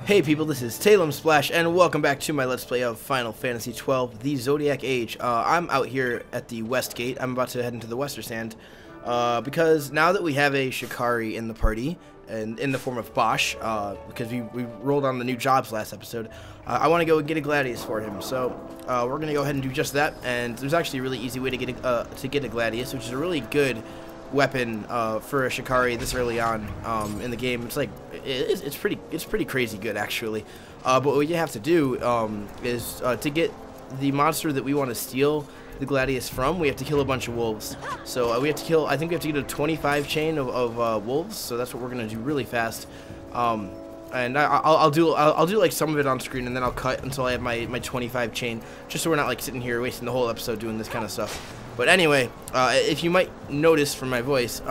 Hey people, this is Talem Splash, and welcome back to my Let's Play of Final Fantasy XII, the Zodiac Age. I'm out here at the West Gate. I'm about to head into the Western Stand, because now that we have a Shikari in the party, and in the form of Bosch, because we rolled on the new jobs last episode, I want to go get a Gladius for him. So we're going to go ahead and do just that, and there's actually a really easy way to get a Gladius, which is a really good weapon for a Shikari this early on in the game. It's like it's pretty crazy good actually. But what you have to do is to get the monster that we want to steal the Gladius from, we have to kill a bunch of wolves. So we have to kill. I think we have to get a 25 chain of wolves. So that's what we're gonna do really fast. And I'll do like some of it on screen, and then I'll cut until I have my 25 chain, just so we're not like sitting here wasting the whole episode doing this kind of stuff. But anyway, if you might notice from my voice,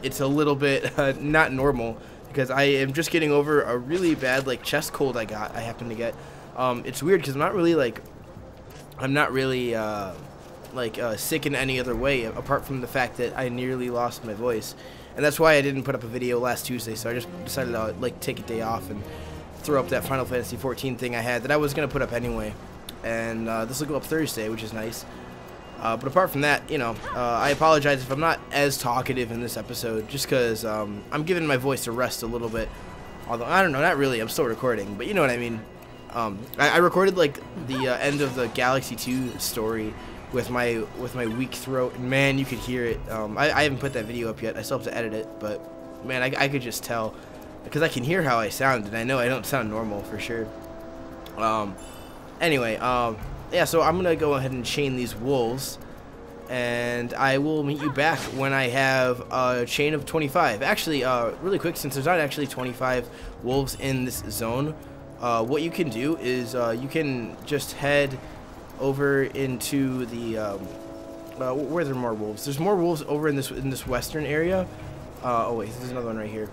it's a little bit not normal, because I am just getting over a really bad like chest cold I happen to get. It's weird because I'm not really sick in any other way apart from the fact that I nearly lost my voice, and that's why I didn't put up a video last Tuesday. So I just decided to like take a day off and throw up that Final Fantasy 14 thing I had that I was gonna put up anyway, and this will go up Thursday, which is nice. But apart from that, you know, I apologize if I'm not as talkative in this episode, just because I'm giving my voice a rest a little bit. Although, I don't know, not really, I'm still recording, but you know what I mean. I recorded, like, the end of the Galaxy 2 story with my weak throat, and man, you could hear it. I haven't put that video up yet, I still have to edit it, but man, I could just tell, because I can hear how I sound, and I know I don't sound normal, for sure. Anyway, yeah, so I'm gonna go ahead and chain these wolves, and I will meet you back when I have a chain of 25. Actually, really quick, since there's not actually 25 wolves in this zone, what you can do is you can just head over into the where are there more wolves? There's more wolves over in this western area. Oh wait, there's another one right here.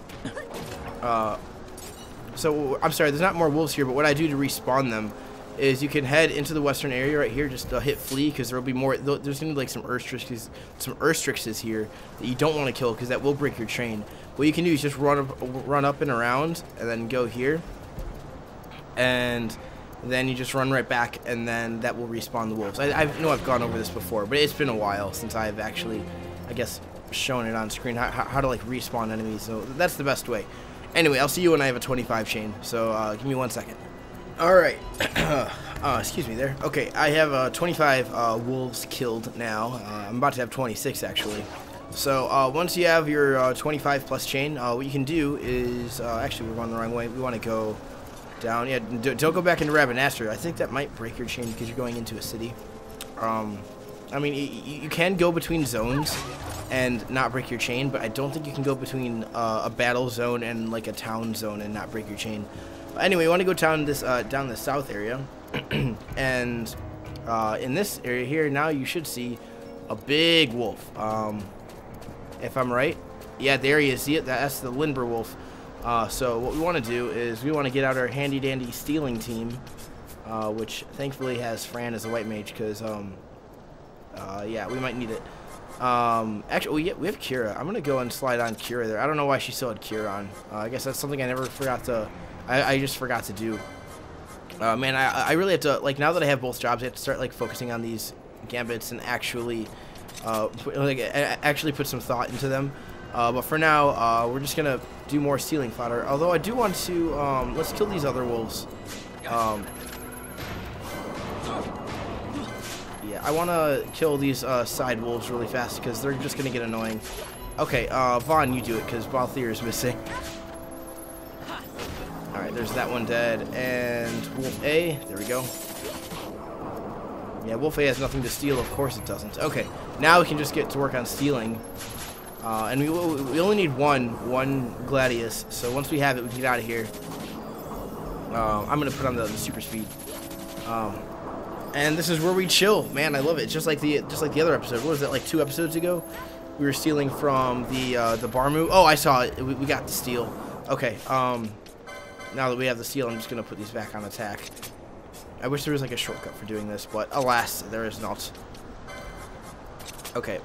So I'm sorry, there's not more wolves here, but what I do to respawn them is you can head into the western area right here, just hit flee, because there'll be more. There's gonna be like some Urstrixes here that you don't want to kill, because that will break your chain. What you can do is just run up and around, and then go here, and then you just run right back, and then that will respawn the wolves. I know I've gone over this before, but it's been a while since I've actually, I guess, shown it on screen how to like respawn enemies. So that's the best way. Anyway, I'll see you when I have a 25 chain. So give me 1 second. Alright, excuse me there. Okay, I have 25 wolves killed now. I'm about to have 26 actually. So once you have your 25 plus chain, what you can do is, actually we're going the wrong way. We want to go down. Yeah, don't go back into Rabbinaster. I think that might break your chain because you're going into a city. I mean, you can go between zones and not break your chain, but I don't think you can go between a battle zone and like a town zone and not break your chain. Anyway, you want to go down this south area, and in this area here now you should see a big wolf. If I'm right, yeah, there he is. See it? That's the Limber wolf. So what we want to do is we want to get out our handy dandy stealing team, which thankfully has Fran as a white mage, because yeah, we might need it. Actually, we have Kira. I'm gonna go and slide on Kira there. I don't know why she still had Kira on. I guess that's something I never forgot to. I just forgot to do. Man, I really have to, like, now that I have both jobs, I have to start like focusing on these gambits and actually put some thought into them. But for now, we're just gonna do more stealing fodder. Although I do want to, let's kill these other wolves. Yeah, I want to kill these side wolves really fast because they're just gonna get annoying. Okay, Vaughn, you do it because Balthier is missing. Alright, there's that one dead, and Wolf A, there we go. Yeah, Wolf A has nothing to steal, of course it doesn't. Okay, now we can just get to work on stealing. And we only need one Gladius, so once we have it, we can get out of here. I'm going to put on the super speed. And this is where we chill. Man, I love it. Just like the other episode. What was that, like 2 episodes ago? We were stealing from the Barmu. Oh, I saw it. We got the steal. Okay, now that we have the steal, I'm just going to put these back on attack. I wish there was like a shortcut for doing this, but alas, there is not. Okay,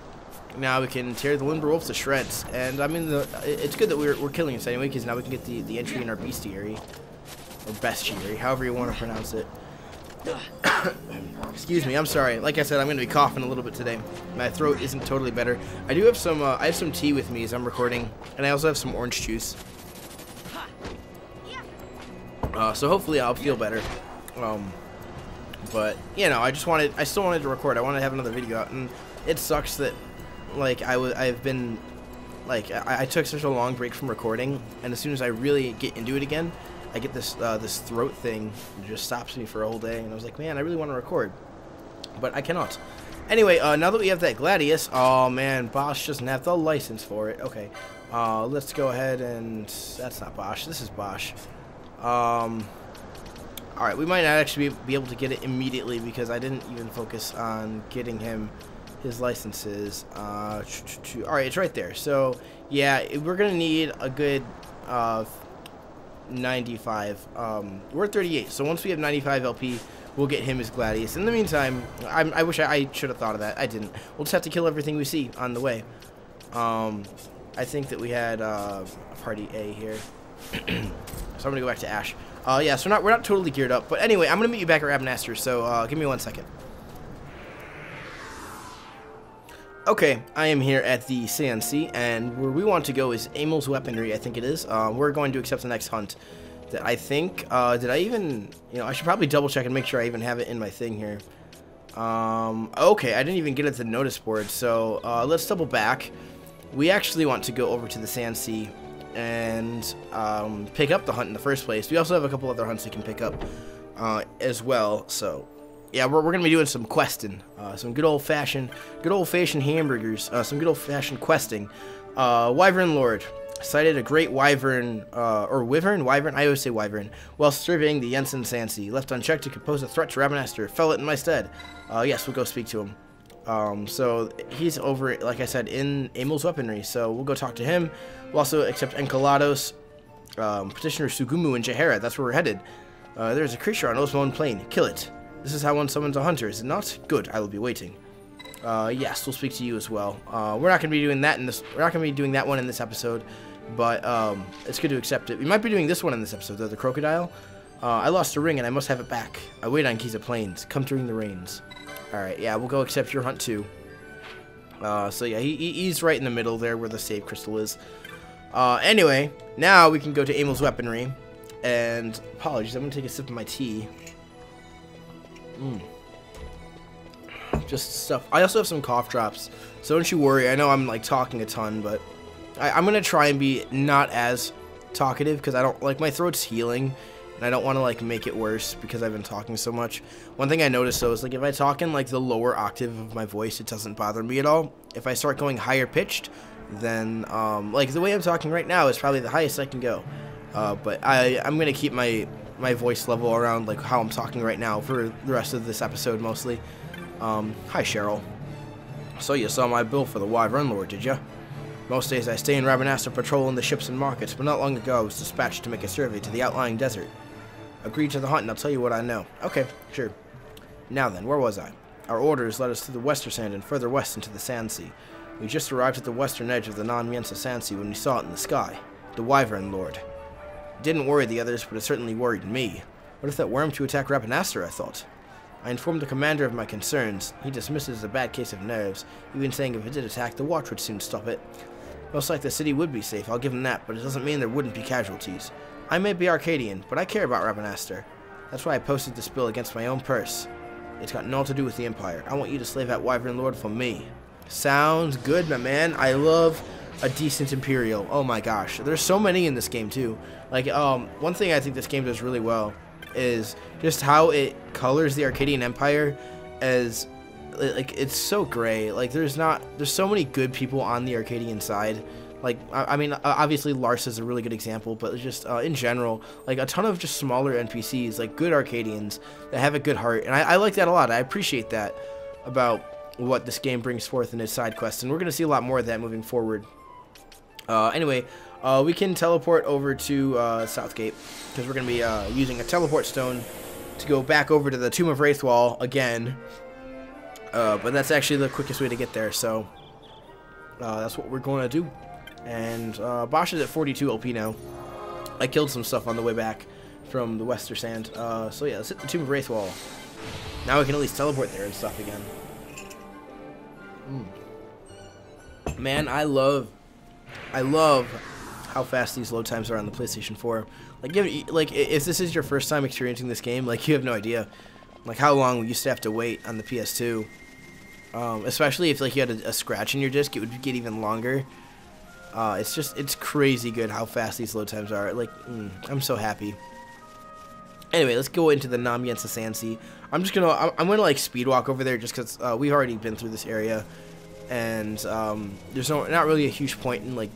now we can tear the Limber Wolf to shreds, and I mean, it's good that we're killing this anyway, because now we can get the entry in our bestiary. or bestiary, however you want to pronounce it. Excuse me, I'm sorry. Like I said, I'm going to be coughing a little bit today. My throat isn't totally better. I do have some, I have some tea with me as I'm recording, and I also have some orange juice. So hopefully I'll feel better. But, you know, I still wanted to record. I wanted to have another video out, and it sucks that, like, I've been, like, I took such a long break from recording, and as soon as I really get into it again, I get this this throat thing that just stops me for a whole day, and I was like, man, I really want to record, but I cannot. Anyway, now that we have that Gladius, oh man, Bosch doesn't have the license for it. Okay, let's go ahead and, that's not Bosch, this is Bosch. Alright, we might not actually be able to get it immediately because I didn't even focus on getting him his licenses. Alright, it's right there. So, yeah, we're going to need a good 95. We're at 38, so once we have 95 LP, we'll get him his Gladius. In the meantime, I wish I should have thought of that. I didn't. We'll just have to kill everything we see on the way. I think that we had party A here. So I'm going to go back to Ash. Yeah, so we're not totally geared up. But anyway, I'm going to meet you back at Rabanastre, so give me 1 second. Okay, I am here at the CNC, and where we want to go is Emil's Weaponry, I think it is. We're going to accept the next hunt that I think, did I even, you know, I should probably double check and make sure I even have it in my thing here. Okay, I didn't even get it to the notice board, so let's double back. We actually want to go over to the CNC and pick up the hunt in the first place. We also have a couple other hunts we can pick up as well, so yeah, we're gonna be doing some questing, some good old fashioned hamburgers, some good old fashioned questing. Wyvern Lord sighted a great wyvern, or wyvern, I always say wyvern, while surveying the Jensen Sansi. Left unchecked to pose a threat to Rabanastre. Fell it in my stead. Yes, we'll go speak to him. So he's over, like I said, in Emil's Weaponry, so we'll go talk to him. We'll also accept Encalados, Petitioner Sugumu, and Sahara. That's where we're headed. There's a creature on Ellis Moan Plain. Kill it. This is how one summons a hunter, is it not? Good, I will be waiting. Yes, we'll speak to you as well. We're not gonna be doing that in this. We're not gonna be doing that one in this episode, but it's good to accept it. We might be doing this one in this episode, though. The Krookodile. I lost a ring and I must have it back. I wait on Giza Plains. Come during the rains. All right, yeah, we'll go accept your hunt too. So yeah, he's right in the middle there where the save crystal is. Anyway, now we can go to Emil's Weaponry. And apologies, I'm gonna take a sip of my tea. Just stuff. I also have some cough drops, so don't you worry. I know I'm like talking a ton, but I'm gonna try and be not as talkative because I don't like my throat's healing, and I don't want to like make it worse because I've been talking so much. One thing I noticed though is like if I talk in like the lower octave of my voice, it doesn't bother me at all. If I start going higher pitched, then like the way I'm talking right now is probably the highest I can go. But I'm gonna keep my voice level around like how I'm talking right now for the rest of this episode mostly. Hi Cheryl. So you saw my bill for the Wyvern Lord, did ya? Most days I stay in Rabanastre patrolling the ships and markets, but not long ago I was dispatched to make a survey to the outlying desert. Agreed to the hunt and I'll tell you what I know. Okay, sure. Now then, where was I? Our orders led us to the Westersand and further west into the Sandsea. We just arrived at the western edge of the non-Miensa Sandsea when we saw it in the sky. The Wyvern Lord. It didn't worry the others, but it certainly worried me. What if that were him to attack Rabanastre, I thought. I informed the commander of my concerns. He dismissed it as a bad case of nerves, even saying if it did attack, the watch would soon stop it. Most like the city would be safe, I'll give him that, but it doesn't mean there wouldn't be casualties. I may be Arcadian, but I care about Rabanastre. That's why I posted this bill against my own purse. It's got naught to do with the Empire. I want you to slave that Wyvern Lord for me. Sounds good, my man. I love a decent Imperial. Oh my gosh. There's so many in this game, too. Like, one thing I think this game does really well is just how it colors the Arcadian Empire as, like, it's so gray. Like, there's so many good people on the Arcadian side. Like, I mean, obviously Lars is a really good example, but just in general, like a ton of just smaller NPCs, like good Arcadians that have a good heart, and I like that a lot. I appreciate that about what this game brings forth in its side quests, and we're gonna see a lot more of that moving forward. Anyway, we can teleport over to Southgate because we're gonna be using a teleport stone to go back over to the Tomb of Wraithwall again. But that's actually the quickest way to get there, so that's what we're going to do. And Bosch is at 42 LP now. I killed some stuff on the way back, from the Western Sand. So yeah, let's hit the Tomb of Wraithwall. Now we can at least teleport there and stuff again. Man, I love how fast these load times are on the PlayStation 4. Like, if this is your first time experiencing this game, like, you have no idea, like, how long we used to have to wait on the PS2. Especially if, like, you had a scratch in your disc, it would get even longer. It's crazy good how fast these load times are. Like, I'm so happy. Anyway, let's go into the Namiensa Sandsea. I'm gonna like speed walk over there just because we've already been through this area, and there's not really a huge point in like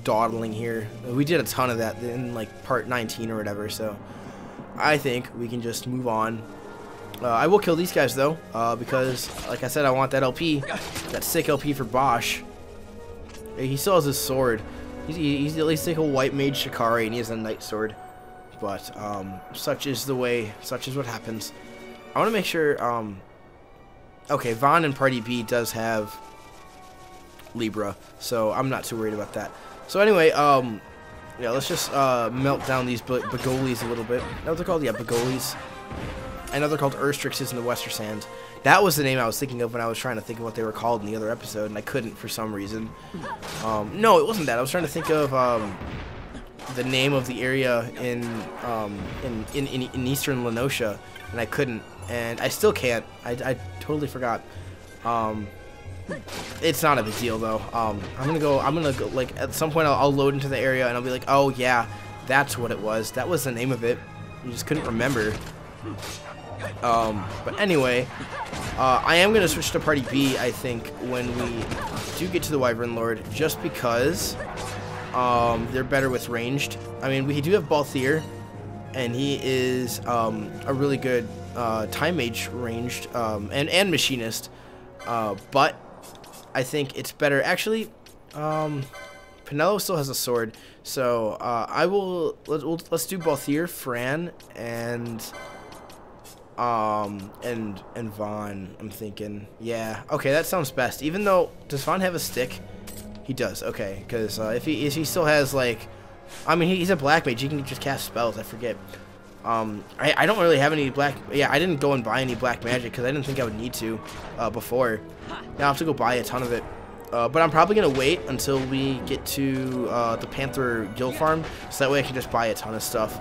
dawdling here. We did a ton of that in like part 19 or whatever, so I think we can just move on. I will kill these guys though, because like I said, I want that LP, that sick LP for Bosch. He still has his sword. He's at least like a white mage Shikari, and he has a knight sword. But such is the way, such is what happens. I want to make sure. Okay, Vaughn and Party B does have Libra, so I'm not too worried about that. So anyway, yeah, let's just melt down these Bagolis a little bit. That's what they're called, yeah, Bagolis. I know they're called Urstrixes in the Western Sand. That was the name I was thinking of when I was trying to think of what they were called in the other episode, and I couldn't for some reason. No, it wasn't that. I was trying to think of the name of the area in eastern Lenosha, and I couldn't, and I still can't. I totally forgot. It's not a big deal though. I'm gonna go like at some point I'll load into the area and I'll be like, oh yeah, that's what it was. That was the name of it. You just couldn't remember. But anyway, I am gonna switch to Party B, I think, when we do get to the Wyvern Lord, just because they're better with ranged. I mean, we do have Balthier, and he is a really good time mage ranged and machinist, but I think it's better. Actually, Penelo still has a sword, so let's do Balthier, Fran, and Vaughn. I'm thinking, yeah, okay, that sounds best. Even though, does Vaughn have a stick? He does, okay, because if he still has, like, I mean, he's a black mage, he can just cast spells, I forget. I don't really have any black, yeah, I didn't go and buy any black magic because I didn't think I would need to before. Now I have to go buy a ton of it. But I'm probably going to wait until we get to the Panther Guild Farm, so that way I can just buy a ton of stuff.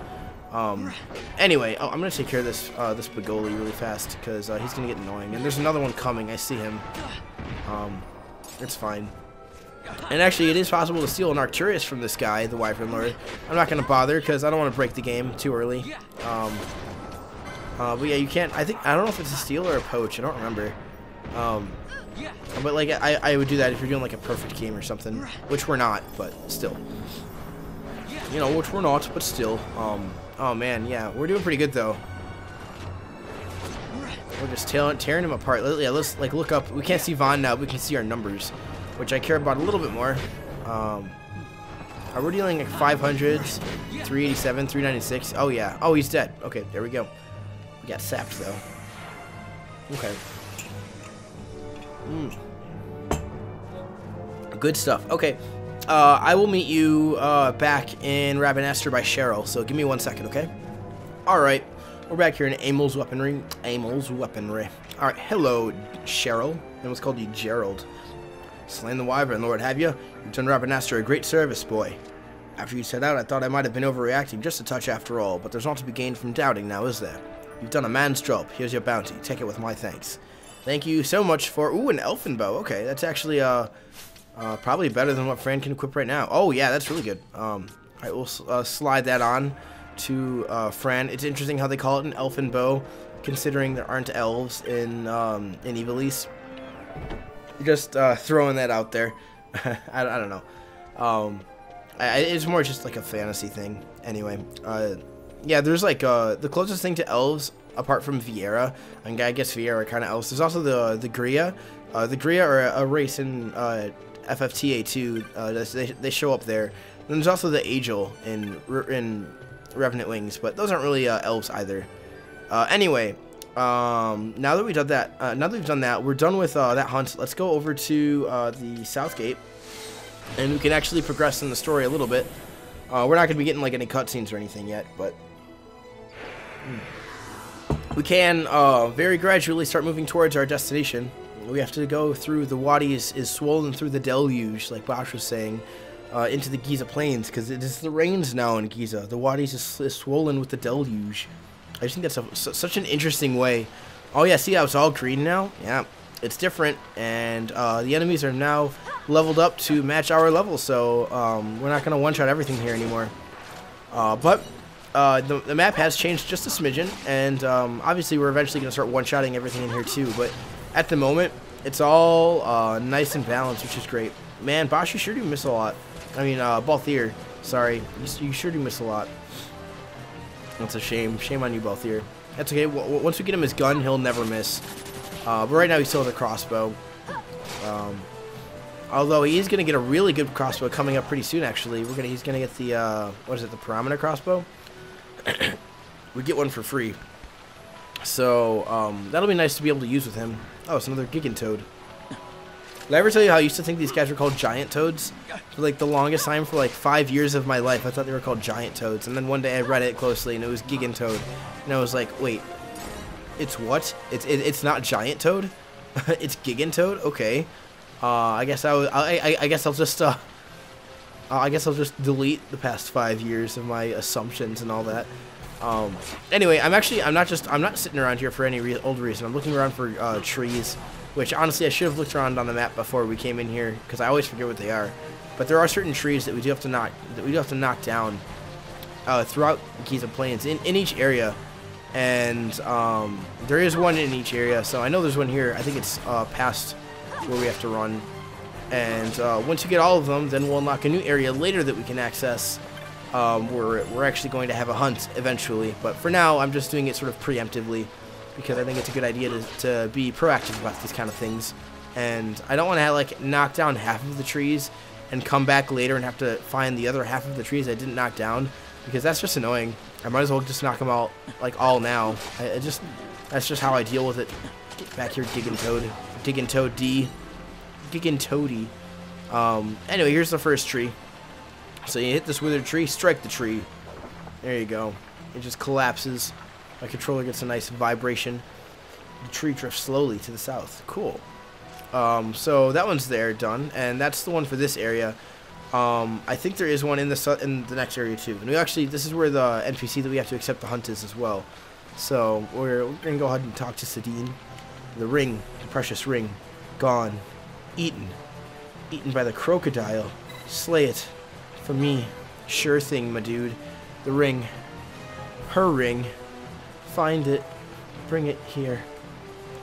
Anyway, I'm going to take care of this Bagoli really fast because he's going to get annoying. And there's another one coming, I see him. It's fine. And actually, it is possible to steal an Arcturus from this guy, the Wyvern Lord. I'm not going to bother because I don't want to break the game too early. But yeah, you can't, I don't know if it's a steal or a poach, I don't remember. But like, I would do that if you're doing like a perfect game or something, which we're not, but still. You know, which we're not, but still. Oh man, yeah, we're doing pretty good though. We're just tearing him apart. Yeah, let's like look up. We can't see Vaughn now, but we can see our numbers, which I care about a little bit more. We're dealing like 500s, 387, 396. Oh yeah. Oh, he's dead. Okay, there we go. We got sapped though. Okay. Good stuff. Okay. I will meet you back in Rabanastre by Cheryl, so give me 1 second, okay? Alright, we're back here in Amel's Weaponry. Alright, hello, Cheryl. And what's called you Gerald. Slain the Wyvern Lord, have you? You've done Rabanastre a great service, boy. After you set out, I thought I might have been overreacting just a touch after all, but there's not to be gained from doubting now, is there? You've done a man's job. Here's your bounty. Take it with my thanks. Thank you so much for... Ooh, an elfin bow. Okay, that's actually probably better than what Fran can equip right now. Oh, yeah, that's really good. Alright, we'll slide that on to Fran. It's interesting how they call it an elfin bow, considering there aren't elves in Ivalice. Just throwing that out there. I don't know. It's more just like a fantasy thing. Anyway, yeah, there's like the closest thing to elves apart from Vieira, and I guess Vieira are kind of elves. There's also the Gria. The Gria are a race in FFTA2. They show up there. And there's also the Agel in Revenant Wings, but those aren't really elves either. Anyway, now that we've done that, we're done with that hunt. Let's go over to the South Gate, and we can actually progress in the story a little bit. We're not going to be getting like any cutscenes or anything yet, but we can very gradually start moving towards our destination. We have to go through the wadi is swollen through the deluge, like Bosch was saying, into the Giza plains, because it is the rains now in Giza. The wadi is swollen with the deluge. I just think that's such an interesting way. Oh yeah, see how it's all green now? Yeah, it's different, and the enemies are now leveled up to match our level, so we're not going to one-shot everything here anymore. But the map has changed just a smidgen, and obviously we're eventually going to start one-shotting everything in here too, but at the moment, it's all nice and balanced, which is great. Man, Bosch, you sure do miss a lot. I mean, Balthier, sorry. You sure do miss a lot. That's a shame. Shame on you, Balthier. That's okay. Once we get him his gun, he'll never miss. But right now, he still has a crossbow. Although he is going to get a really good crossbow coming up pretty soon, actually. He's going to get the, what is it, the Pyramida crossbow? We get one for free. So, that'll be nice to be able to use with him. Oh, it's another Gigantoad. Did I ever tell you how I used to think these guys were called giant toads? For like the longest time, for like 5 years of my life, I thought they were called giant toads. And then one day I read it closely and it was Gigantoad. And I was like, wait, it's what? It's not giant toad? It's Gigantoad? Okay. I guess I guess I'll just delete the past 5 years of my assumptions and all that. Anyway, I'm not sitting around here for any old reason. I'm looking around for trees, which honestly I should have looked around on the map before we came in here, because I always forget what they are. But there are certain trees that we do have to knock down throughout Giza Plains in each area, and there is one in each area. So I know there's one here. I think it's past where we have to run. And once you get all of them, then we'll unlock a new area later that we can access. We're actually going to have a hunt eventually, but for now I'm just doing it sort of preemptively, because I think it's a good idea to be proactive about these kind of things. And I don't want to like knock down half of the trees and come back later and have to find the other half of the trees I didn't knock down, because that's just annoying. I might as well just knock them out like all now. That's just how I deal with it. Get back here, Gigantoad D. Gigantoady. Anyway, here's the first tree. So you hit this withered tree, strike the tree. There you go. It just collapses. My controller gets a nice vibration. The tree drifts slowly to the south. Cool. So that one's there, done, and that's the one for this area. I think there is one in the next area too. And this is where the NPC that we have to accept the hunt is as well. So we're gonna go ahead and talk to Sadine. The ring, the precious ring, gone, eaten by the Krookodile. Slay it. For me, sure thing, my dude. The ring. Her ring. Find it. Bring it here.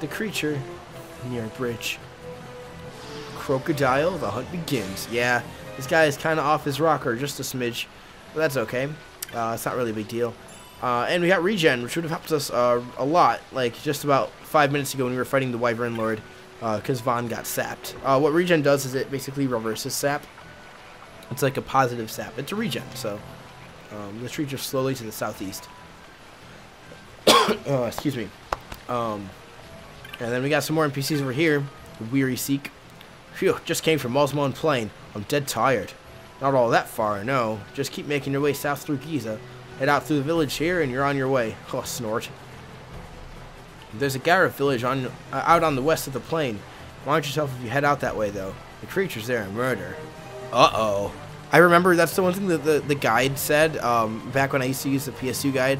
The creature near a bridge. Krookodile, the hunt begins. Yeah, this guy is kind of off his rocker, just a smidge. But that's okay. It's not really a big deal. And we got regen, which would have helped us a lot. Like, just about 5 minutes ago when we were fighting the Wyvern Lord. Because Vaughn got sapped. What regen does is it basically reverses sap. It's like a positive sap. It's a regen, so the tree drifts slowly to the southeast. Excuse me. And then we got some more NPCs over here. Weary Seek. Phew, just came from Ellis Plain. I'm dead tired. Not all that far, no. Just keep making your way south through Giza. Head out through the village here and you're on your way. Oh, snort. There's a Gareth village out on the west of the plain. Mind yourself if you head out that way, though. The creatures there are murder. Uh-oh. I remember that's the one thing that the guide said back when I used to use the PS2 guide.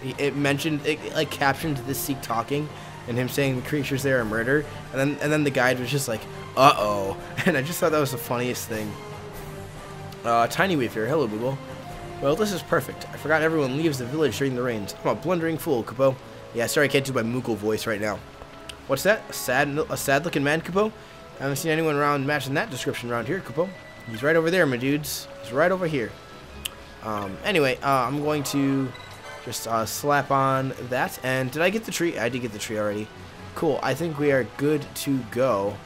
It like captioned this Sikh talking and him saying the creatures there are murder, and then the guide was just like, uh-oh. And I just thought that was the funniest thing. Tiny Wave here. Hello, Google. Well, this is perfect. I forgot everyone leaves the village during the rains. I'm a blundering fool, Kupo. Yeah, sorry I can't do my Moogle voice right now. What's that? A sad-looking man, Kupo? I haven't seen anyone around matching that description around here, Kupo. He's right over there, my dudes. He's right over here. Anyway, I'm going to just slap on that. And did I get the tree? I did get the tree already. Cool. I think we are good to go.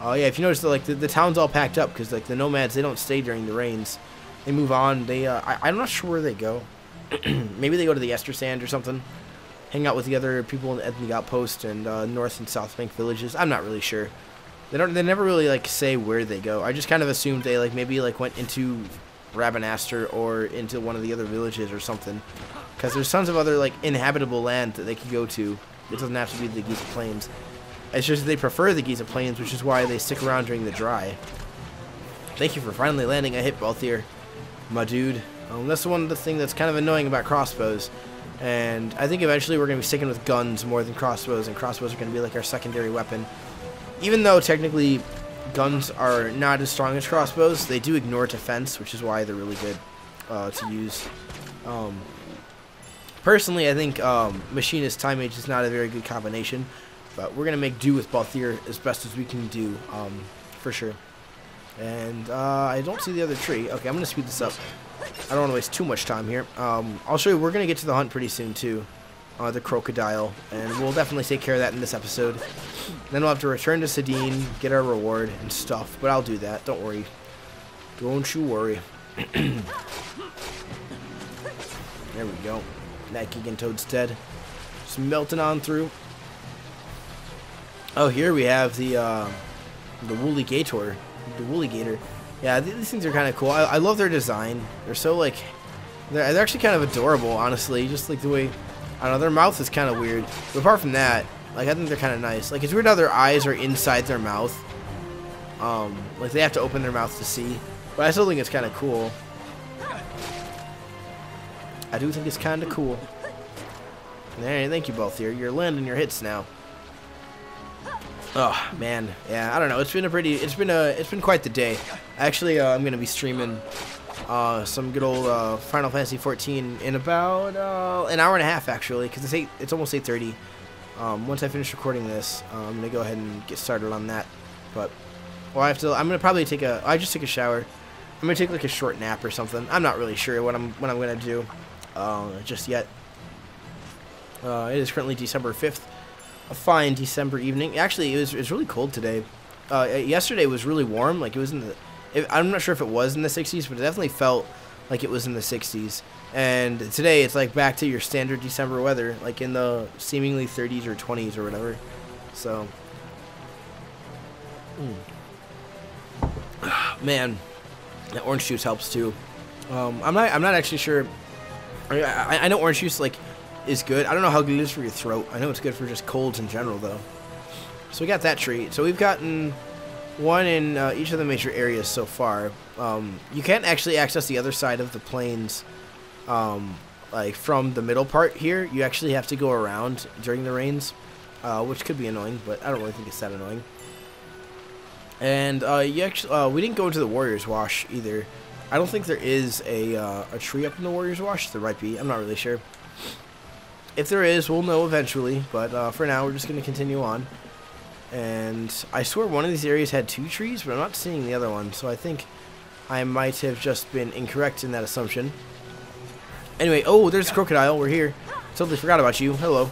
Oh yeah, if you notice, the town's all packed up because like the nomads, they don't stay during the rains. They move on. They I'm not sure where they go. Maybe they go to the Ester Sand or something. Hang out with the other people at the outpost and North and South Bank villages. I'm not really sure. They never really like say where they go. I just kind of assumed they maybe went into Rabanaster or into one of the other villages or something. because there's tons of other like inhabitable land that they can go to. It doesn't have to be the Giza Plains. It's just they prefer the Giza Plains, which is why they stick around during the dry. Thank you for finally landing a hit Balthier, my dude. That's the thing that's kind of annoying about crossbows. And I think eventually we're going to be sticking with guns more than crossbows, and crossbows are going to be like our secondary weapon. Even though technically guns are not as strong as crossbows, they do ignore defense, which is why they're really good to use. Personally, I think Machinist Time Mage is not a very good combination, but we're going to make do with Balthier as best as we can do, for sure. And I don't see the other tree. Okay, I'm going to speed this up. I don't want to waste too much time here. I'll show you, we're going to get to the hunt pretty soon too, the Krookodile, and we'll definitely take care of that in this episode. Then we'll have to return to Sedine, get our reward and stuff, but I'll do that, don't worry. Don't you worry. There we go. That Gigantoad's dead. Just melting on through. Oh, here we have the Woolly Gator. The Woolly Gator. Yeah, these things are kind of cool. I love their design. They're so, like, they're actually kind of adorable, honestly. Just, like, the way, I don't know, their mouth is kind of weird. But apart from that, like, I think they're kind of nice. Like, it's weird how their eyes are inside their mouth. Like, they have to open their mouth to see. But I still think it's kind of cool. I do think it's kind of cool. There, thank you both here. You're landing your hits now. Oh man, yeah, I don't know. It's been quite the day. Actually, I'm gonna be streaming some good old Final Fantasy 14 in about an hour and a half, actually, because it's almost 8:30. Once I finish recording this, I'm gonna go ahead and get started on that. But well, I'm gonna probably I just took a shower. I'm gonna take like a short nap or something. I'm not really sure what I'm gonna do just yet. It is currently December 5th. A fine December evening. Actually, it was really cold today. Yesterday was really warm. Like, it was in the... I'm not sure if it was in the 60s, but it definitely felt like it was in the 60s. And today, it's like back to your standard December weather, like in the seemingly 30s or 20s or whatever. So... Man, that orange juice helps too. I'm not actually sure... I know orange juice, like... is good. I don't know how good it is for your throat. I know it's good for just colds in general, though. So we got that treat. So we've gotten one in each of the major areas so far. You can't actually access the other side of the plains, like from the middle part here. You actually have to go around during the rains, which could be annoying, but I don't really think it's that annoying. And we didn't go into the Warriors Wash either. I don't think there is a tree up in the Warriors Wash. There might be. I'm not really sure. If there is, we'll know eventually, but for now, we're just going to continue on. And I swear one of these areas had 2 trees, but I'm not seeing the other one, so I think I might have just been incorrect in that assumption. Anyway, oh, there's a Krookodile. We're here. Totally forgot about you. Hello.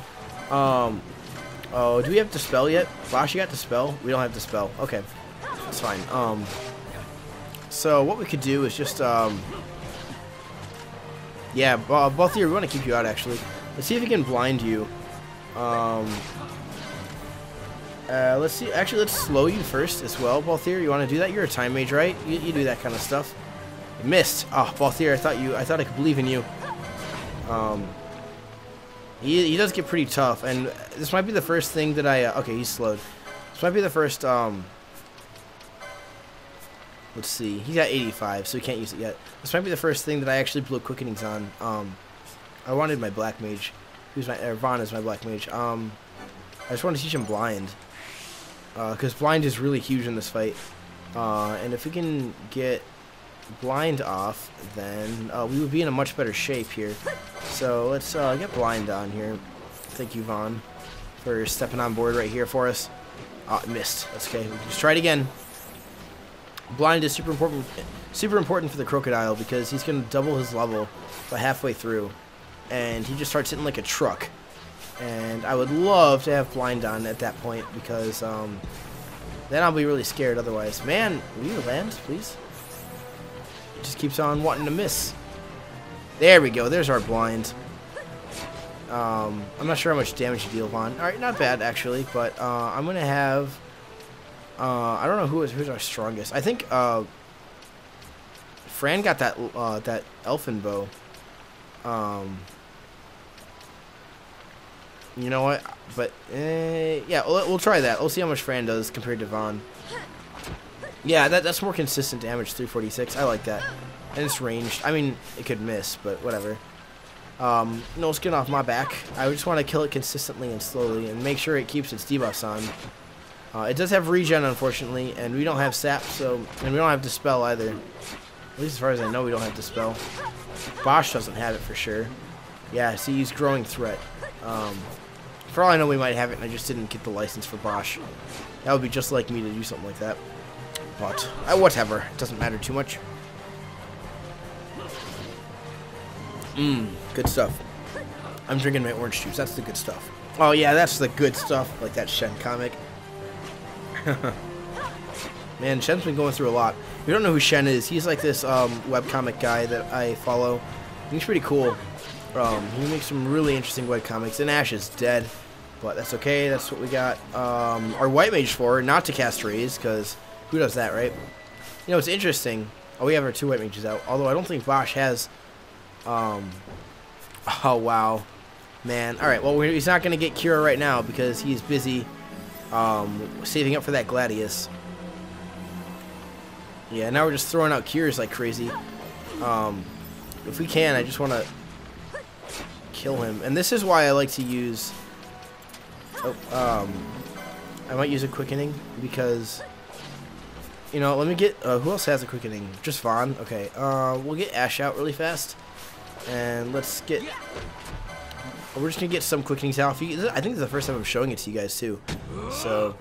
Oh, do we have Dispel yet? Bosh, you got Dispel? We don't have Dispel. Okay, that's fine. So what we could do is just, yeah, both of you, we want to keep you out, actually. Let's see if we can blind you. Let's see. Actually, let's slow you first as well, Balthier. You want to do that? You're a time mage, right? You do that kind of stuff. You missed. Oh, Balthier, I thought I could believe in you. He does get pretty tough, and this might be the first thing that okay, he's slowed. This might be the first. Let's see. He's at 85, so he can't use it yet. This might be the first thing that I actually blew quickenings on. I wanted my black mage. Vaughn is my black mage. I just want to teach him blind. Because blind is really huge in this fight. And if we can get blind off, then we would be in a much better shape here. So let's get blind on here. Thank you, Vaughn, for stepping on board right here for us. Missed. That's okay. We'll just try it again. Blind is super important for the Krookodile because he's going to double his level by halfway through. And he just starts hitting like a truck. And I would love to have blind on at that point because then I'll be really scared otherwise. Man, will you land, please? It just keeps on wanting to miss. There we go. There's our blind. I'm not sure how much damage you deal, Vaughn. Alright, not bad, actually. But I'm going to have... I don't know who's our strongest. I think Fran got that elfin bow. You know what? But, yeah, we'll try that. We'll see how much Fran does compared to Vaughn. Yeah, that's more consistent damage, 346. I like that. And it's ranged. I mean, it could miss, but whatever. No skin off my back. I just want to kill it consistently and slowly and make sure it keeps its debuffs on. It does have regen, unfortunately, and we don't have sap, and we don't have dispel either. At least as far as I know, we don't have dispel. Bosch doesn't have it for sure. Yeah, see, he's growing threat. For all I know, we might have it, and I just didn't get the license for Bosch. That would be just like me to do something like that. But, whatever. It doesn't matter too much. Good stuff. I'm drinking my orange juice. That's the good stuff. Oh, yeah, that's the good stuff. Like that Shen comic. Man, Shen's been going through a lot. If you don't know who Shen is, he's like this webcomic guy that I follow. He's pretty cool. He makes some really interesting webcomics. And Ash is dead. But that's okay. That's what we got our White Mage for. Not to cast Raise, because who does that, right? You know, it's interesting. Oh, we have our 2 White Mages out. Although I don't think Bosch has... oh, wow. Man. Alright, well, he's not going to get Cura right now because he's busy saving up for that Gladius. Yeah, now we're just throwing out cures like crazy. If we can, I just want to kill him. And this is why I like to use... I might use a quickening because... You know, let me get... who else has a quickening? Just Vaughn? Okay, we'll get Ash out really fast. And let's get... We're just going to get some quickenings out. I think this is the first time I'm showing it to you guys, too. So,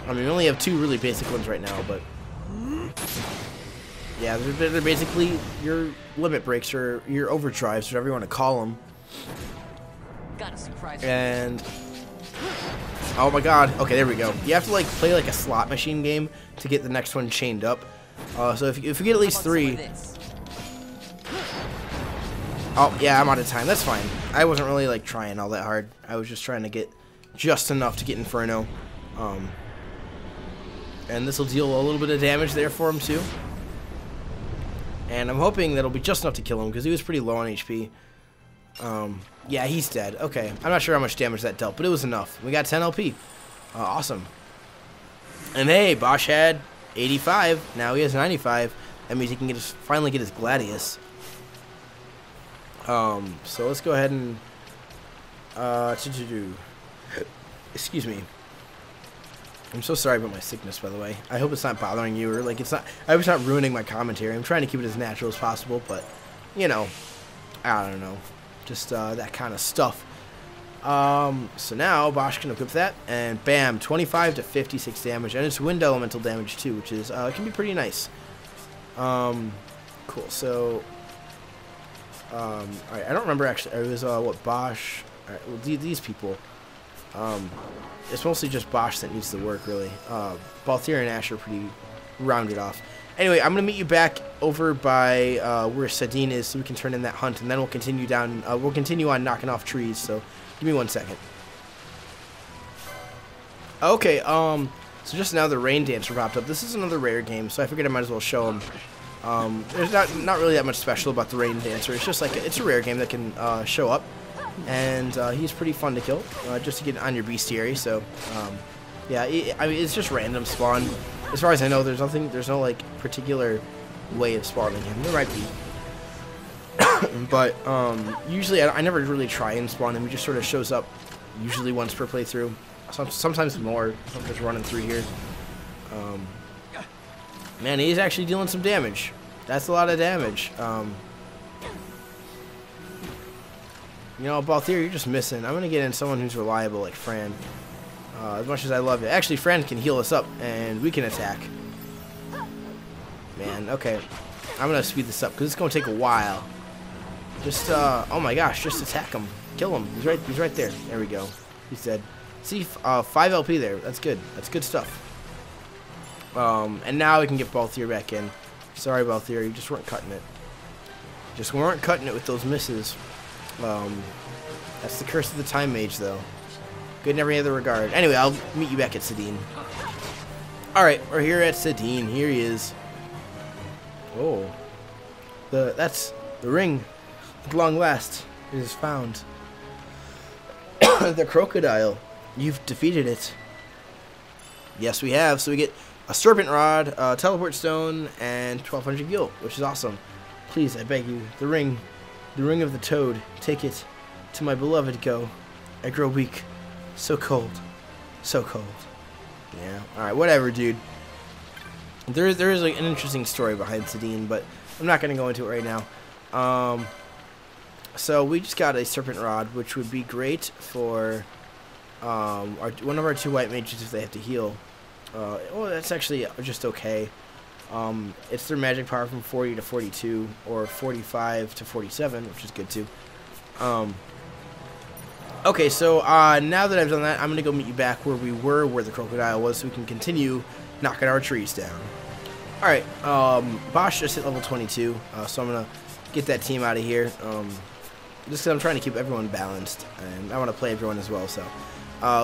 I mean, we only have 2 really basic ones right now, but... Yeah, they're basically your limit breaks or your overdrives, whatever you want to call them. Got a surprise. And... Oh my god. Okay, there we go. You have to, like, play like a slot machine game to get the next one chained up. So if you get at least 3... Oh, yeah, I'm out of time. That's fine. I wasn't really, like, trying all that hard. I was just trying to get just enough to get Inferno. And this will deal a little bit of damage there for him, too. And I'm hoping that'll be just enough to kill him, because he was pretty low on HP. Yeah, he's dead. Okay. I'm not sure how much damage that dealt, but it was enough. We got 10 LP. Awesome. And hey, Bosch had 85. Now he has 95. That means he can finally get his Gladius. So let's go ahead and excuse me. I'm so sorry about my sickness, by the way. I hope it's not bothering you, or like I hope it's not ruining my commentary. I'm trying to keep it as natural as possible, but you know, I don't know, just that kind of stuff. So now Bosch can equip that, and bam, 25 to 56 damage, and it's wind elemental damage too, which is can be pretty nice. Cool. So. Alright, I don't remember actually. It was what Bosch. Alright, well these people. It's mostly just Bosch that needs to work really. Balthier and Ash are pretty rounded off. Anyway, I'm gonna meet you back over by where Sadine is, so we can turn in that hunt, and then we'll continue down. We'll continue on knocking off trees. So give me 1 second. Okay. So just now the Rain Dancer popped up. This is another rare game, so I figured I might as well show them. There's not really that much special about the Rain Dancer. It's just like it's a rare game that can show up, and he's pretty fun to kill just to get on your bestiary. So yeah, I mean it's just random spawn. As far as I know, there's no like particular way of spawning him. There might be, but usually I never really try and spawn him. He just sort of shows up usually once per playthrough. Sometimes more. I'm just running through here. Man, he's actually dealing some damage. That's a lot of damage. You know, Balthier, you're just missing. I'm going to get in someone who's reliable like Fran. As much as I love it. Actually, Fran can heal us up, and we can attack. Man, okay. I'm going to speed this up, because it's going to take a while. Just, oh my gosh, just attack him. Kill him. He's right there. There we go. He's dead. See, 5 LP there. That's good. That's good stuff. And now we can get Balthier back in. Sorry, Balthier, you just weren't cutting it. Just weren't cutting it with those misses. That's the curse of the Time Mage, though. Good in every other regard. Anyway, I'll meet you back at Sadine. Alright, we're here at Sadine. Here he is. Oh. That's the ring. At long last, it is found. the Krookodile. You've defeated it. Yes, we have. So we get a Serpent Rod, Teleport Stone, and 1200 gil, which is awesome. Please, I beg you, the ring of the toad, take it. To my beloved go. I grow weak. So cold. So cold. Yeah, alright, whatever, dude. There is like an interesting story behind Sedine, but I'm not going to go into it right now. So we just got a Serpent Rod, which would be great for one of our 2 white mages if they have to heal. Well, that's actually just okay. It's their magic power from 40 to 42, or 45 to 47, which is good too. Okay, so now that I've done that, I'm going to go meet you back where we were, where the Krookodile was, so we can continue knocking our trees down. Alright, Bosch just hit level 22, so I'm going to get that team out of here. Just because I'm trying to keep everyone balanced, and I want to play everyone as well, so.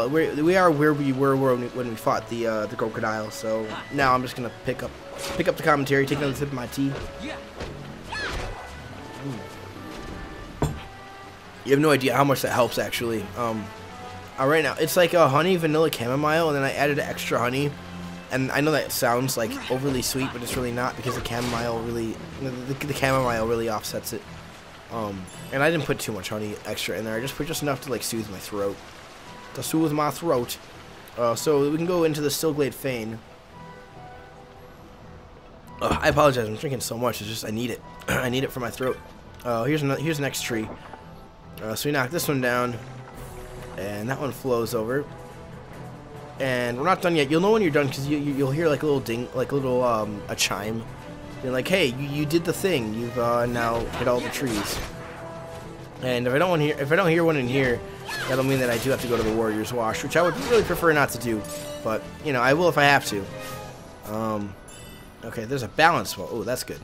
We are where we were when we fought the Krookodile, so now I'm just going to pick up the commentary, take another sip of my tea. You have no idea how much that helps, actually. Right now, it's like a honey vanilla chamomile, and then I added extra honey. And I know that sounds like overly sweet, but it's really not, because the chamomile really offsets it. And I didn't put too much honey extra in there. I just put just enough to like soothe my throat. So we can go into the Stillglade Fane. I apologize. I'm drinking so much. It's just I need it. I need it for my throat. Here's the next tree. So we knock this one down, and that one flows over. And we're not done yet. You'll know when you're done because you'll hear like a little ding, like a little a chime. You're like, hey, you did the thing. You've now hit all the trees. And if I don't hear one in here, that'll mean that I do have to go to the Warrior's Wash, which I would really prefer not to do. But you know, I will if I have to. Okay, there's a balance wall. Oh, that's good.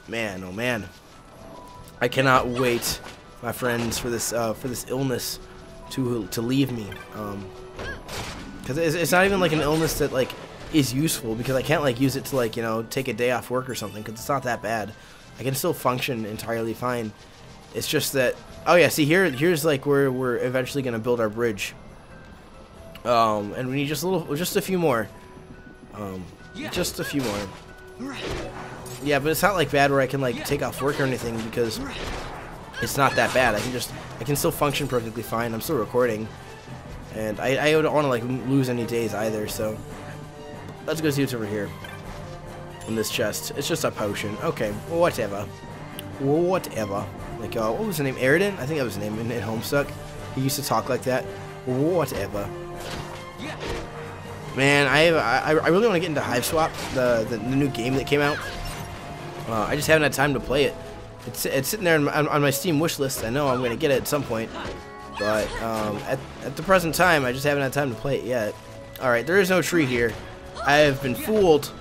Man, oh man. I cannot wait, my friends, for this illness to leave me. Because it's not even like an illness that like is useful, because I can't like use it to like, you know, take a day off work or something, because it's not that bad. I can still function entirely fine. It's just that, oh yeah, see here's like where we're eventually gonna build our bridge. And we need just a few more. Just a few more. Yeah, but it's not like bad where I can like take off work or anything, because it's not that bad. I can still function perfectly fine. I'm still recording, and I don't want to like lose any days either. So let's go see what's over here in this chest. It's just a potion. Okay, well, whatever. Like what was his name? Aridin? I think that was his name in Homestuck. He used to talk like that. Whatever. Man, I really want to get into Hive Swap, the new game that came out. I just haven't had time to play it. It's sitting there on my Steam wish list. I know I'm going to get it at some point, but at the present time, I just haven't had time to play it yet. Alright, there is no tree here. I have been fooled.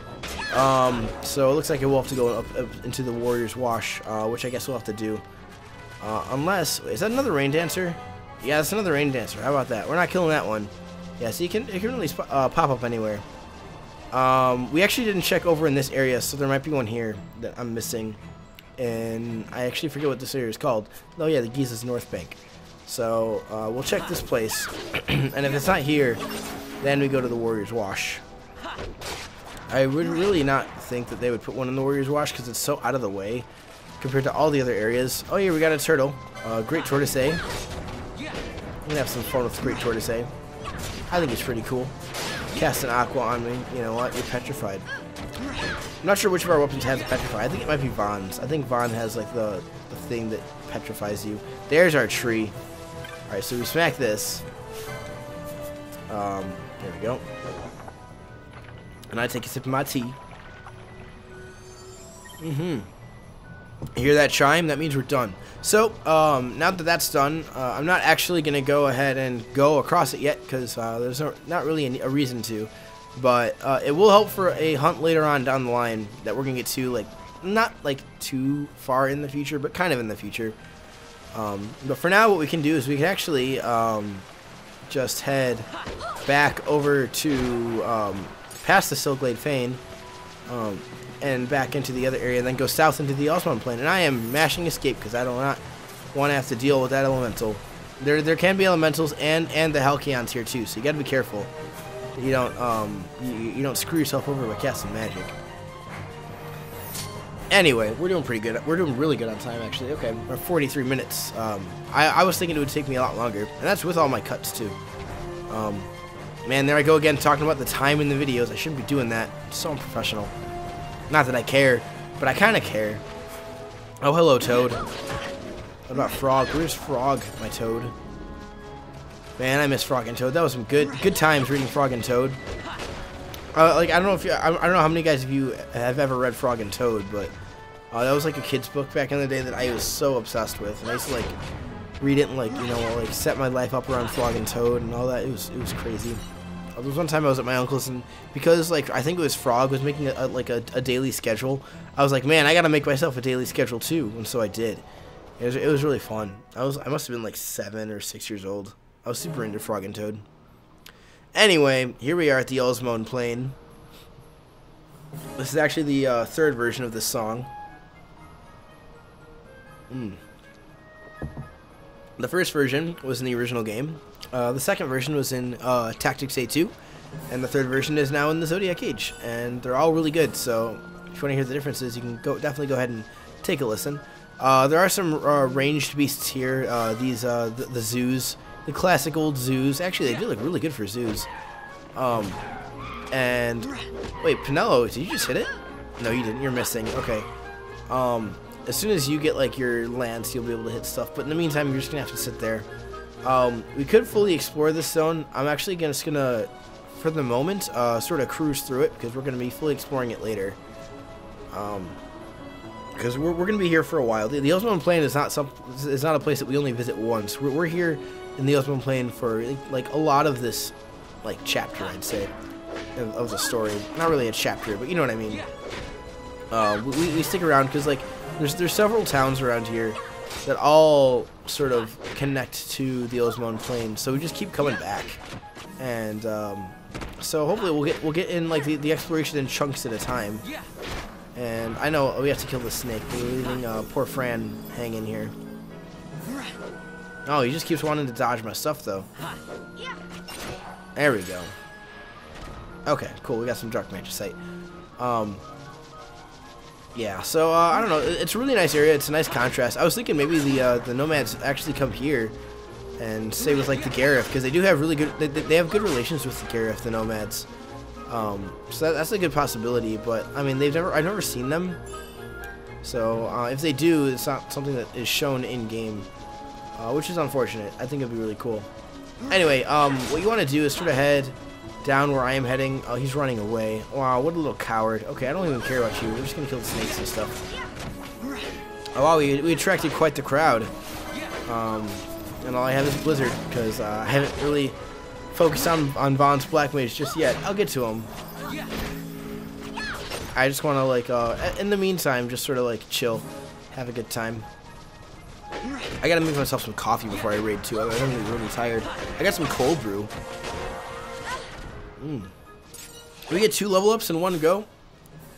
So it looks like I will have to go up into the Warrior's Wash, which I guess we'll have to do. Unless, is that another Rain Dancer? Yeah, that's another Rain Dancer. How about that? We're not killing that one. Yeah, so it can really pop up anywhere. We actually didn't check over in this area, so there might be one here that I'm missing. And I actually forget what this area is called. Oh yeah, the Giza's North Bank. So we'll check this place. And if it's not here, then we go to the Warrior's Wash. I would really not think that they would put one in the Warrior's Wash, because it's so out of the way compared to all the other areas. Oh yeah, we got a turtle. Great Tortoise. I'm gonna have some fun with Great Tortoise. I think it's pretty cool. Cast an Aqua on me. You know what? You're petrified. I'm not sure which of our weapons has a petrify. I think it might be Vaughn's. I think Vaughn has like the thing that petrifies you. There's our tree. Alright, so we smack this. There we go. And I take a sip of my tea. Hear that chime? That means we're done. So, now that that's done, I'm not actually going to go ahead and go across it yet, because there's not really a reason to. But it will help for a hunt later on down the line that we're going to get to, like, not like too far in the future, but kind of in the future. But for now, what we can do is we can actually just head back over to past the Stillglade Fane, and back into the other area, and then go south into the Ellis Moan Plain. And I am mashing escape because I do not want to have to deal with that elemental. There can be elementals and the Halcyons here too, so you gotta be careful. You don't screw yourself over by casting magic. Anyway, we're doing pretty good. We're doing really good on time, actually. Okay, we're 43 minutes. I was thinking it would take me a lot longer, and that's with all my cuts too. Man, there I go again talking about the time in the videos. I shouldn't be doing that. It's so unprofessional. Not that I care, but I kind of care. Oh, hello, Toad. What about Frog? Where's Frog, my Toad? Man, I miss Frog and Toad. That was some good times reading Frog and Toad. Like I don't know how many guys of you have ever read Frog and Toad, but that was like a kid's book back in the day that I was so obsessed with, and I used to like read it and like like set my life up around Frog and Toad and all that. It was crazy. There was one time I was at my uncle's, and because like I think it was Frog was making a daily schedule, I was like, man, I gotta make myself a daily schedule too, and so I did. It was really fun. I must have been like 7 or 6 years old. I was super into Frog and Toad. Anyway, here we are at the Ellis Moan Plain. This is actually the third version of this song. The first version was in the original game. The second version was in Tactics A2. And the third version is now in the Zodiac Age. And they're all really good, so if you want to hear the differences, you can definitely go ahead and take a listen. There are some ranged beasts here. The zoos. The classic old zoos. Actually, they do look really good for zoos. And wait, Pinello, did you just hit it? No, you didn't. You're missing. Okay. As soon as you get like your lance, you'll be able to hit stuff. But in the meantime, you're just gonna have to sit there. We could fully explore this zone. I'm actually just gonna, for the moment, sort of cruise through it because we're gonna be fully exploring it later. Because we're gonna be here for a while. The Ellis Moan Plain is not a place that we only visit once. We're here in the Ellis Moan Plain for like a lot of this like chapter, I'd say, of the story. Not really a chapter, but you know what I mean. We stick around because like there's several towns around here that all sort of connect to the Ellis Moan Plain, so we just keep coming back. And so hopefully we'll get in like the exploration in chunks at a time. And I know we have to kill the snake. We're leaving poor Fran hanging here. Oh, he just keeps wanting to dodge my stuff, though. There we go. Okay, cool. We got some dark magicite. Yeah, so I don't know. It's a really nice area. It's a nice contrast. I was thinking maybe the nomads actually come here and stay with like the Gareth, because they do have really good. They have good relations with the Gareth, the nomads. So that's a good possibility. But I mean, I've never seen them. So if they do, it's not something that is shown in game. Which is unfortunate. I think it'd be really cool. Anyway, what you want to do is sort of head down where I am heading. Oh, he's running away. Wow, what a little coward. Okay, I don't even care about you. We're just going to kill the snakes and stuff. Oh, wow, we attracted quite the crowd. And all I have is Blizzard, because I haven't really focused on Vaughn's Black Mage just yet. I'll get to him. I just want to, like, in the meantime, just sort of, like, chill. Have a good time. I gotta make myself some coffee before I raid too. I'm really tired. I got some cold brew. We get 2 level ups in one go.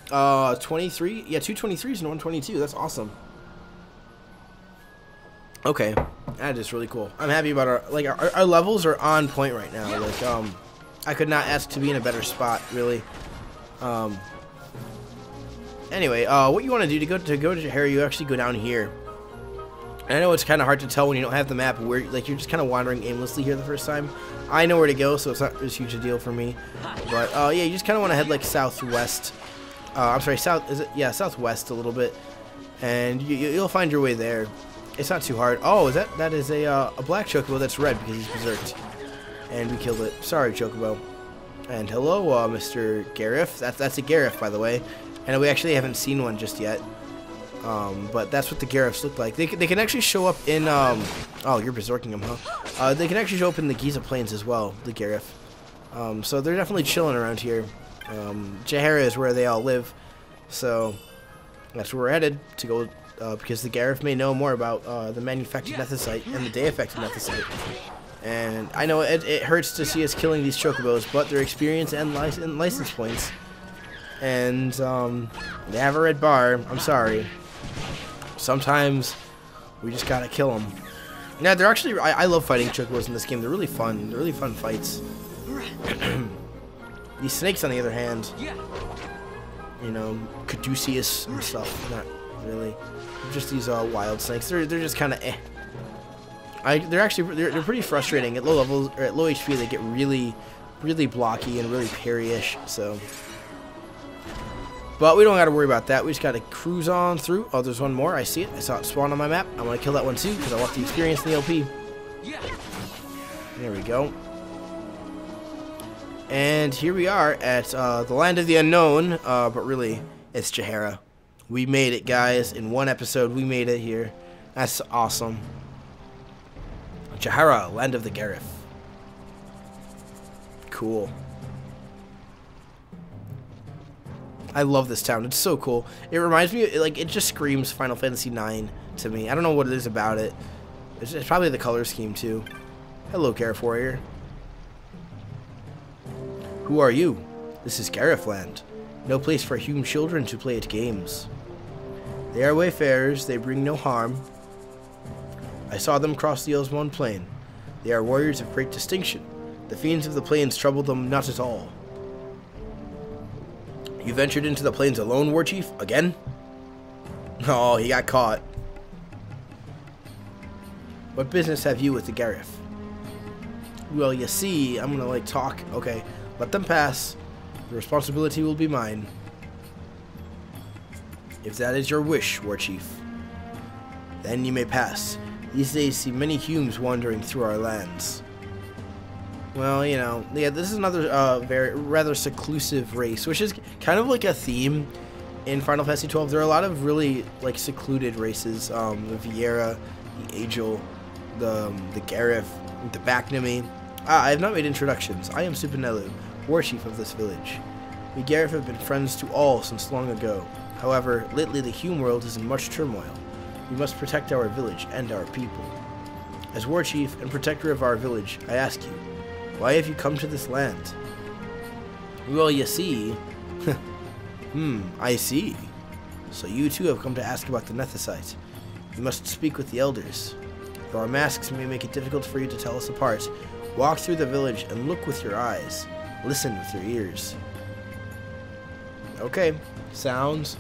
23. Yeah, 2 23s and 122. That's awesome. Okay, that is really cool. I'm happy about our levels are on point right now. Like I could not ask to be in a better spot really. Anyway, what you want to do to go to Sahara, you actually go down here. And I know it's kind of hard to tell when you don't have the map where, like, you're just kind of wandering aimlessly here the first time. I know where to go, so it's not as huge a deal for me. But yeah, you just kind of want to head like southwest. I'm sorry, southwest a little bit, and you'll find your way there. It's not too hard. Oh, that is a black chocobo that's red because he's berserked, and we killed it. Sorry, chocobo. And hello, Mr. Gareth. That's a Gareth, by the way. I know we actually haven't seen one just yet. But that's what the Gareths look like. They can actually show up in, oh, you're berserking them, huh? They can actually show up in the Giza Plains as well, the Gareth. So they're definitely chilling around here. Sahara is where they all live, so that's where we're headed to go, because the Gareth may know more about the manufactured nethicite and the day-affected nethicite. And I know it hurts to see us killing these chocobos, but their experience and license points. And they have a red bar. I'm sorry. Sometimes we just gotta kill them. Yeah, they're actually. I love fighting chocobos in this game. They're really fun. They're really fun fights. These snakes, on the other hand, you know, caduceus and stuff. Not really. Just these wild snakes. They're just kind of eh. They're pretty frustrating at low levels or at low HP. They get really blocky and really parry-ish. So, but we don't got to worry about that. We just got to cruise on through. Oh, there's one more. I see it. I saw it spawn on my map. I want to kill that one too because I want the experience in the LP. There we go. And here we are at the land of the unknown. But really, it's Sahara. We made it, guys. In one episode, we made it here. That's awesome. Sahara, land of the Gareth. Cool. I love this town. It's so cool. It reminds me, it just screams Final Fantasy IX to me. I don't know what it is about it. It's probably the color scheme, too. Hello, Gareth Warrior. Who are you? This is Gareth Land. No place for human children to play at games. They are wayfarers. They bring no harm. I saw them cross the Ellis Moan plain. They are warriors of great distinction. The fiends of the plains trouble them not at all. You ventured into the plains alone, War Chief? Again? Oh, he got caught. What business have you with the Gareth? Well, you see, I'm gonna, talk. Okay, let them pass. The responsibility will be mine. If that is your wish, War Chief, then you may pass. These days see many humes wandering through our lands. Well, you know, yeah, this is another rather seclusive race, which is kind of like a theme in Final Fantasy XII. There are a lot of really secluded races. The Viera, the Agel, the Gareth, the Baknami. I have not made introductions. I am Supinelu, War Chief of this village. We Gareth have been friends to all since long ago. However, lately the hume world is in much turmoil. We must protect our village and our people. As War Chief and protector of our village, I ask you, why have you come to this land? Well, you see... I see. So you too have come to ask about the Nethicite. You must speak with the elders. Though our masks may make it difficult for you to tell us apart, walk through the village and look with your eyes. Listen with your ears. Okay, sounds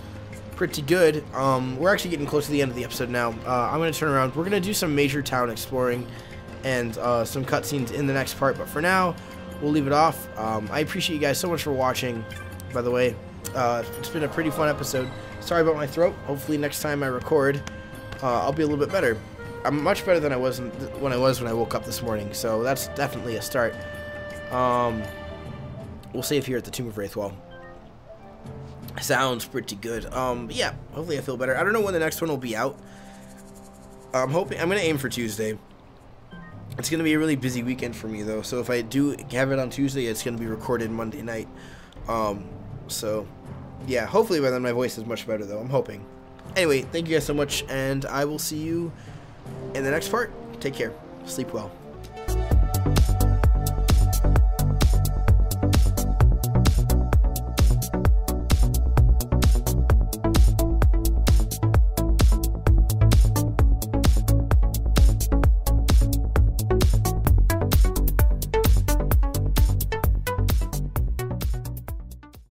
pretty good. We're actually getting close to the end of the episode now. I'm going to turn around. We're going to do some major town exploring and some cutscenes in the next part. But for now, we'll leave it off. I appreciate you guys so much for watching, by the way. It's been a pretty fun episode. Sorry about my throat. Hopefully next time I record, I'll be a little bit better. I'm much better than I was when I woke up this morning. So that's definitely a start. We'll save here at the Tomb of Wraithwell. Sounds pretty good. But yeah, hopefully I feel better. I don't know when the next one will be out. I'm gonna aim for Tuesday. It's gonna be a really busy weekend for me though, so if I do have it on Tuesday, it's gonna be recorded Monday night. So yeah, hopefully by then my voice is much better though. I'm hoping. Anyway, thank you guys so much, and I will see you in the next part. Take care. Sleep well.